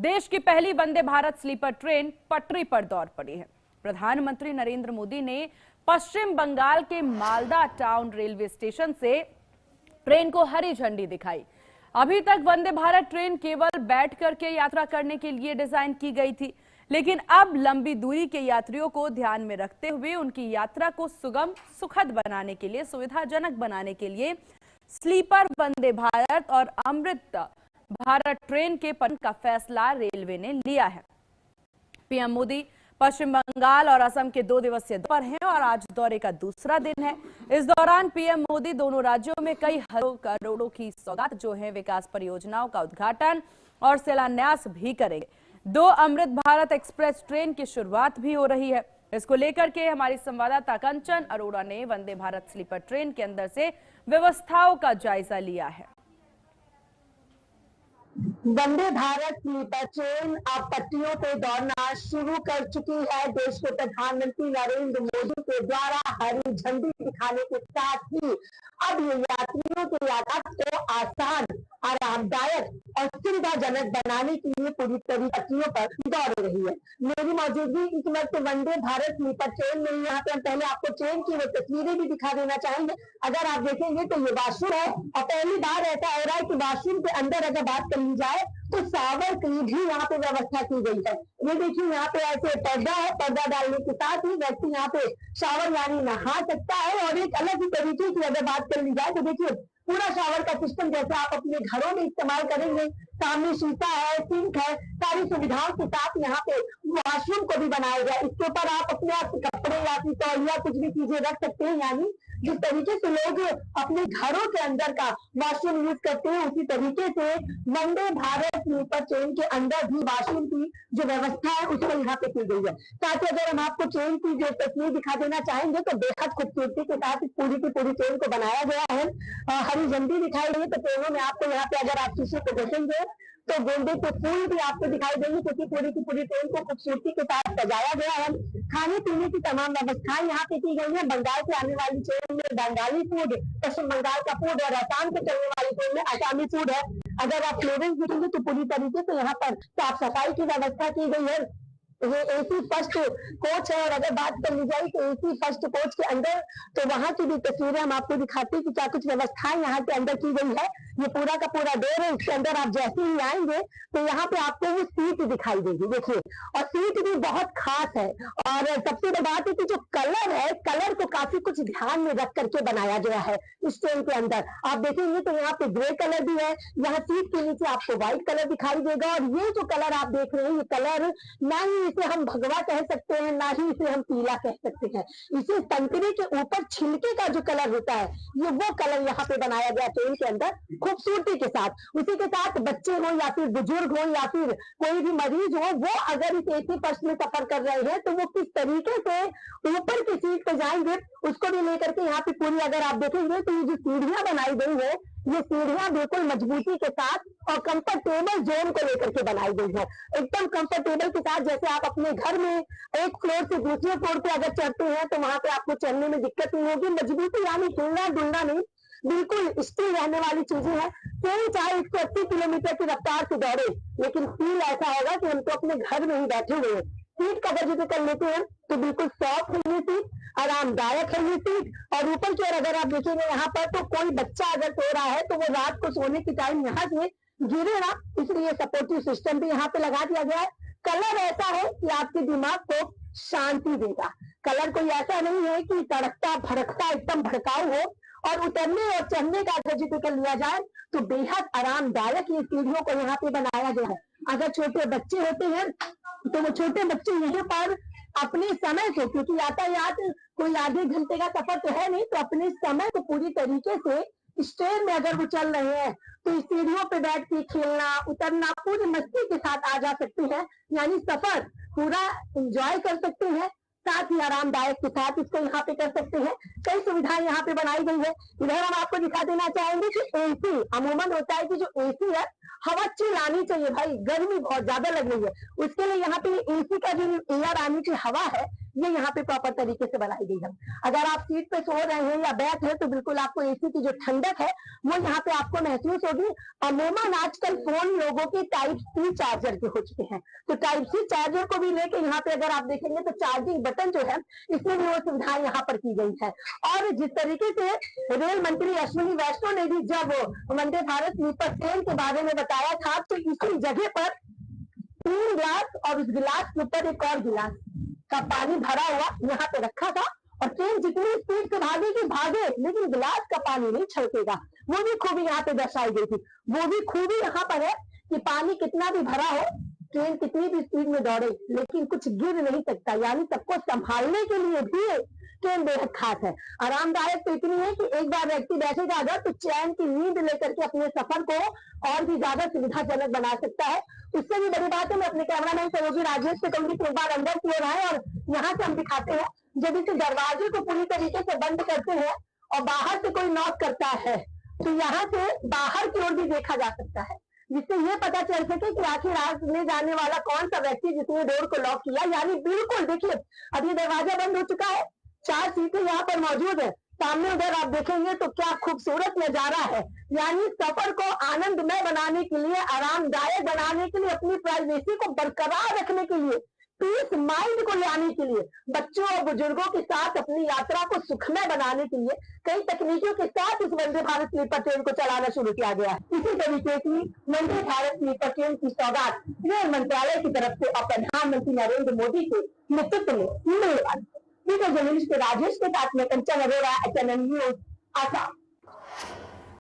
देश की पहली वंदे भारत स्लीपर ट्रेन पटरी पर दौड़ पड़ी है। प्रधानमंत्री नरेंद्र मोदी ने पश्चिम बंगाल के मालदा टाउन रेलवे स्टेशन से ट्रेन को हरी झंडी दिखाई। अभी तक वंदे भारत ट्रेन केवल बैठ करके यात्रा करने के लिए डिजाइन की गई थी, लेकिन अब लंबी दूरी के यात्रियों को ध्यान में रखते हुए उनकी यात्रा को सुगम, सुखद बनाने के लिए, सुविधाजनक बनाने के लिए स्लीपर वंदे भारत और अमृत भारत ट्रेन के परिचालन का फैसला रेलवे ने लिया है। पीएम मोदी पश्चिम बंगाल और असम के 2 दिवसीय दौरे पर हैं और आज दौरे का दूसरा दिन है। इस दौरान पीएम मोदी दोनों राज्यों में कई करोड़ों की सौगात जो है विकास परियोजनाओं का उद्घाटन और शिलान्यास भी करेंगे। 2 अमृत भारत एक्सप्रेस ट्रेन की शुरुआत भी हो रही है। इसको लेकर के हमारी संवाददाता कंचन अरोड़ा ने वंदे भारत स्लीपर ट्रेन के अंदर से व्यवस्थाओं का जायजा लिया है। वंदे भारत स्लीपर ट्रेन अब पटरियों पे दौड़ना शुरू कर चुकी है। देश के प्रधानमंत्री नरेंद्र मोदी के द्वारा हरी झंडी दिखाने के साथ ही अब ये यात्रियों के यातायात को आसान, आरामदायक और सुविधाजनक बनाने के लिए पूरी तरह पटरियों पर दौड़ रही है। मेरी मौजूदगी इस वक्त वंदे भारत स्लीपर ट्रेन में, यहाँ पे हम पहले आपको ट्रेन की वो तस्वीरें भी दिखा देना चाहेंगे। अगर आप देखेंगे तो ये वॉशरूम है और पहली बार ऐसा हो रहा है कि वॉशरूम के अंदर अगर बात कर ली जाए तो शावर की भी यहाँ पे व्यवस्था की गई है। ये देखिए यहाँ पे ऐसे पर्दा है, पर्दा डालने के साथ ही व्यक्ति यहाँ पे शावर यानी नहा सकता है। और एक अलग ही तरीके की अगर बात कर ली जाए तो देखिए पूरा शावर का सिस्टम जैसे आप अपने घरों में इस्तेमाल करेंगे, सामने शीशा है, सिंक है, सारी सुविधाओं के साथ यहाँ पे वॉशरूम को भी बनाया गया। इसके ऊपर आप अपने कपड़े या फिर तौलिया कुछ भी चीजें रख सकते हैं। यानी जिस तरीके से लोग अपने घरों के अंदर का वॉशरूम यूज करते हैं, उसी तरीके से वंदे भारत स्लीपर ट्रेन के अंदर भी वॉशरूम की जो व्यवस्था है उसको यहाँ पे की गई है। साथ ही अगर हम आपको ट्रेन की जो तस्वीर दिखा देना चाहेंगे तो बेहद खूबसूरती के साथ पूरी की पूरी ट्रेन को बनाया गया है। हरी झंडी दिखाई गई तो ट्रेनों में आपको यहाँ पे अगर आप शीशे को देखेंगे तो गेंदे के फूल भी आपको दिखाई देंगे, क्योंकि पूरी की पूरी ट्रेन को खूबसूरती के साथ सजाया गया है। खाने पीने की तमाम व्यवस्थाएं यहाँ पे की गई है। बंगाल से आने वाली ट्रेन में बंगाली फूड, पश्चिम बंगाल का फूड और असम से चलने वाली ट्रेन में आसामी फूड है। अगर आप क्लियरेंस देखेंगे तो पूरी तरीके से यहाँ पर साफ सफाई की व्यवस्था की गई है। ये एसी फर्स्ट कोच है और अगर बात कर ली जाए तो एसी फर्स्ट कोच के अंदर तो वहां की भी तस्वीरें हम आपको दिखाते हैं कि क्या कुछ व्यवस्थाएं यहाँ के अंदर की गई है। ये पूरा का पूरा डोर है, इसके अंदर आप जैसे ही आएंगे तो यहाँ पे आपको वो सीट दिखाई देगी, देखिए, और सीट भी बहुत खास है। और सबसे बड़ी बात है कि जो कलर है, कलर को काफी कुछ ध्यान में रख करके बनाया गया है इस ट्रेन के अंदर। आप देखेंगे तो यहाँ पे ग्रे कलर भी है, यहाँ सीट के नीचे आपको व्हाइट कलर दिखाई देगा। और ये जो कलर आप देख रहे हैं, ये कलर ना ही इसे हम भगवा कह सकते हैं, ना ही इसे हम पीला कह सकते हैं। इसे संतरे के ऊपर छिलके का जो कलर होता है, ये वो कलर यहाँ पे बनाया गया ट्रेन के अंदर खूबसूरती के साथ। उसी के साथ बच्चे हो या फिर बुजुर्ग हो या फिर कोई भी मरीज हो, वो अगर इस एसी बस में सफर कर रहे हैं तो वो किस तरीके से ऊपर की सीट पे जाएंगे उसको भी लेकर के यहाँ पे पूरी अगर आप देखेंगे तो ये जो सीढ़ियां बनाई गई है, ये सीढ़ियां बिल्कुल मजबूती के साथ और कंफर्टेबल जोन को लेकर के बनाई गई है। एकदम कंफर्टेबल के साथ, जैसे आप अपने घर में एक फ्लोर से दूसरे फ्लोर पे अगर चढ़ते हैं तो वहां पे आपको चढ़ने में दिक्कत नहीं होगी। मजबूती यानी हिलना डुलना नहीं, बिल्कुल स्थिर रहने वाली चीजें हैं। ट्रेन चाहे 180 किलोमीटर की रफ्तार से दौड़े, लेकिन फील ऐसा होगा कि हम तो अपने घर में ही बैठे हुए हैं। सीट का अगर कर लेते हैं तो बिल्कुल सॉफ्ट है ये सीट, आरामदायक है ये सीट। और ऊपर की ओर अगर आप देखेंगे यहाँ पर तो कोई बच्चा अगर सो रहा है तो वो रात को सोने के टाइम यहाँ से गिरे ना, इसलिए सपोर्टिव सिस्टम भी यहाँ पे लगा दिया गया है। कलर ऐसा है कि आपके दिमाग को शांति देगा। कलर कोई ऐसा नहीं है कि तड़कता भड़कता एकदम भड़काऊ हो। और उतरने और चढ़ने का अगर जिक्र कर लिया जाए तो बेहद आरामदायक ये सीढ़ियों को यहाँ पे बनाया गया है। अगर छोटे बच्चे होते हैं तो वो छोटे बच्चे यहाँ पर अपने समय को, क्योंकि यातायात कोई आधे घंटे का सफर तो है नहीं, तो अपने समय को पूरी तरीके से इस ट्रेन में अगर वो चल रहे हैं तो इस सीढ़ियों पे बैठ के खेलना उतरना पूरी मस्ती के साथ आ जा सकते हैं। यानी सफर पूरा एंजॉय कर सकते हैं, साथ ही आरामदायक के साथ इसको यहाँ पे कर सकते हैं। कई सुविधाएं यहाँ पे बनाई गई है। इधर हम आपको दिखा देना चाहेंगे कि एसी अमूमन होता है कि जो एसी है हवा चिल आनी चाहिए भाई, गर्मी बहुत ज्यादा लग रही है, उसके लिए यहाँ पे एसी का जो एयर आने की हवा है ये यहाँ पे प्रॉपर तरीके से बनाई गई है। अगर आप सीट पे सो रहे हैं या बैठ है तो बिल्कुल आपको एसी की जो ठंडक है वो यहाँ पे आपको महसूस होगी। अमूमन आजकल फोन लोगों के टाइप सी चार्जर के हो चुके हैं, तो टाइप सी चार्जर को भी लेके यहाँ पे अगर आप देखेंगे तो चार्जिंग बटन जो है इसमें भी वो सुविधा यहाँ पर की गई है। और जिस तरीके से रेल मंत्री अश्विनी वैष्णव ने भी जब वंदे भारत स्लीपर ट्रेन के बारे में बताया था तो इसी जगह पर 3 गिलास और उस गिलास के ऊपर एक और गिलास का पानी भरा हुआ यहाँ पे रखा था, और ट्रेन जितनी स्पीड से भागेगी भागे लेकिन गिलास का पानी नहीं छलकेगा। वो भी खूबी यहाँ पे दर्शाई गई थी। वो भी खूबी यहाँ पर है कि पानी कितना भी भरा हो, ट्रेन कितनी भी स्पीड में दौड़े लेकिन कुछ गिर नहीं सकता, यानी सबको संभालने के लिए भी ट्रेन बेहद खास है। आरामदायक तो इतनी है कि एक बार व्यक्ति बैठेगा अगर तो चैन की नींद लेकर के अपने सफर को और भी ज्यादा सुविधाजनक बना सकता है। उससे भी बड़ी बात है, मैं अपने कैमरामैन सहयोगी राजेश से कहूंगी कि एक बार अंदर की ओर आए और यहाँ से हम दिखाते हैं जब इस दरवाजे को पूरी तरीके से बंद करते हैं और बाहर से कोई नॉक करता है तो यहाँ से बाहर की ओर भी देखा जा सकता है, जिससे ये पता चल सके कि आखिर आने जाने वाला कौन सा व्यक्ति जिसने डोर को लॉक किया। यानी बिल्कुल देखिए अब ये दरवाजा बंद हो चुका है, 4 सीटें यहाँ पर मौजूद है, सामने उधर आप देखेंगे तो क्या खूबसूरत नजारा है। यानी सफर को आनंदमय बनाने के लिए, आरामदायक बनाने के लिए, अपनी प्राइवेसी को बरकरार रखने के लिए, पीस माइंड को लाने के लिए, बच्चों और बुजुर्गों के साथ अपनी यात्रा को सुखमय बनाने के लिए कई तकनीकों के साथ इस वंदे भारत स्लीपर ट्रेन को चलाना शुरू किया गया है। इसी तरीके की वंदे भारत स्लीपर ट्रेन की सौगात रेल मंत्रालय की तरफ से और प्रधानमंत्री नरेंद्र मोदी के नेतृत्व में मिलने वाली है। जर्नलिस्ट राजेश के साथ में कंचन अरोड़ा, HNN न्यूज, आसाम।